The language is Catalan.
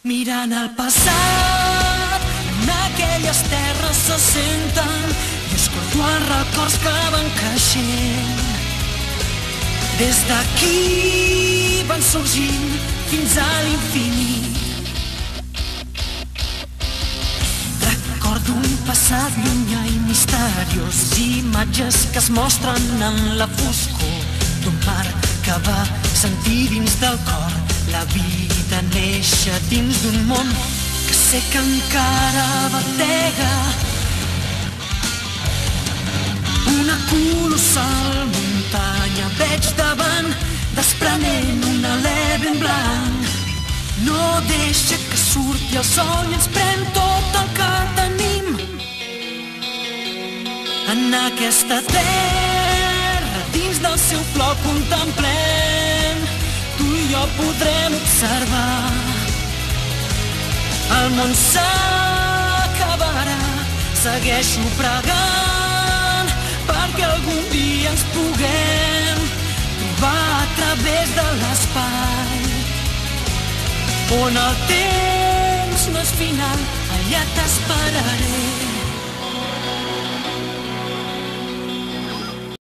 Mirant el passat, en aquelles terres se senten i escolto els records que van creixent. Des d'aquí van sorgint fins a l'infinit. Recordo un passat llunyà i misteriós, imatges que es mostren en la foscor d'un mar que va sentir dins del cor la vida néixer dins d'un món que sé que encara batega. Una colossal muntanya veig davant, desprenent un alè ben blanc. No deixa que surti el sol i ens pren tot el que tenim. En aquesta terra, dins del seu flor contemplem, tu i jo podrem observar. El món s'acabarà, segueixo pregant perquè algun dia ens puguem trobar a través de l'espai, on el temps no és final, allà t'esperaré.